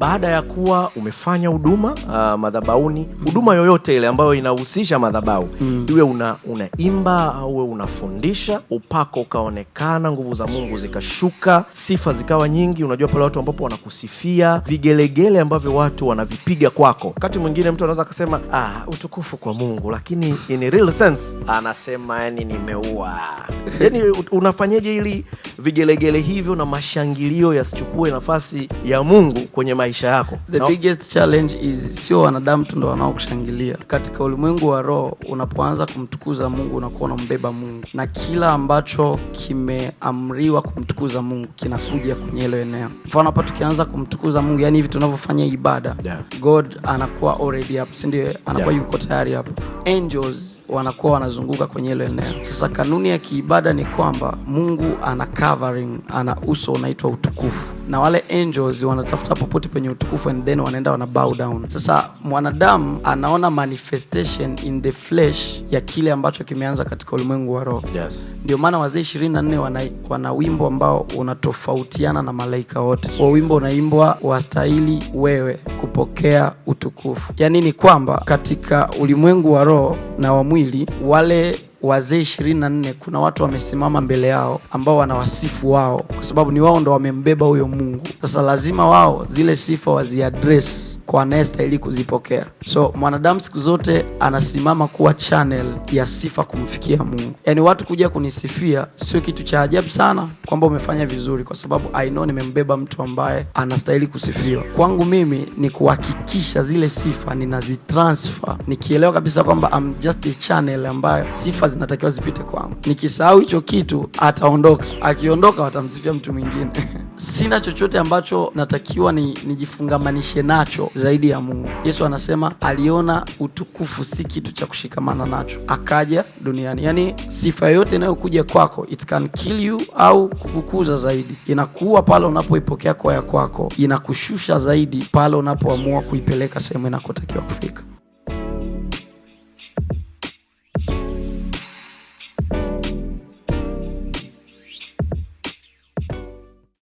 baada ya kuwa umefanya huduma madhabahuni, huduma yoyote ile ambayo inahusisha madhabahu, iwe unaimba au unafundisha, upako ukaonekana, nguvu za Mungu zikashuka, sifa zikawa nyingi. Unajua pale watu ambapo wanakusifia, vigelegele ambavyo watu wanavipiga kwako. Wakati mwingine mtu anaweza kusema utukufu kwa Mungu, lakini in real sense anasema yani nimeua. Yani unafanyaje ili vigelegele hivyo na mashangilio yasichukue nafasi ya Mungu kwenye maisha yako? The biggest challenge is sio wanadamu tu ndio wanaokushangilia. Katika ulimwengu wa roho, unapoanza kumtukuza Mungu unakuwa unambeba Mungu, na kila ambacho kimeamriwa kumtukuza Mungu kinakuja kwenye hilo eneo. Mfano hapa tukianza kumtukuza Mungu, yani hivi tunavyofanya ibada, God anakuwa already up, si ndio? Anakuwa yuko tayari hapo. Angels wanakuwa wanazunguka kwenye hilo eneo. Sasa kanuni ya kiibada ni kwamba Mungu ana covering, ana uso unaitwa utukufu, na wale angels wanatafuta popote penye utukufu and then wanaenda wana bow down. Sasa mwanadamu anaona manifestation in the flesh ya kile ambacho kimeanza katika ulimwengu wa roho. Yes. Ndio maana wazee 24 wana wimbo ambao unatofautiana na malaika wote. Wa wimbo unaimbwa wastahili wewe kupokea utukufu. Yani ni kwamba katika ulimwengu wa roho na wa mwili, wale wazee 24 kuna watu wamesimama mbele yao ambao wanawasifu wao, kwa sababu ni wao ndo wamembeba huyo Mungu. Sasa lazima wao zile sifa waziaddress kwa anayestahili kuzipokea. So mwanadamu siku zote anasimama kuwa channel ya sifa kumfikia Mungu. Yani watu kuja kunisifia sio kitu cha ajabu sana kwamba umefanya vizuri, kwa sababu I know nimembeba mtu ambaye anastahili kusifiwa. Kwangu mimi ni kuhakikisha zile sifa ninazitransfer, nikielewa kabisa kwamba I'm just a channel ambayo sifa zinatakiwa zipite kwangu. Nikisahau hicho kitu ataondoka, akiondoka watamsifia mtu mwingine. Sina chochote ambacho natakiwa nijifungamanishe nacho zaidi ya Mungu. Yesu anasema aliona utukufu si kitu cha kushikamana nacho, akaja duniani. Yani sifa yote inayokuja kwako, it can kill you au kukukuza zaidi. Inakuwa pale unapoipokea kwa ya kwako, inakushusha zaidi pale unapoamua kuipeleka sehemu inakotakiwa kufika.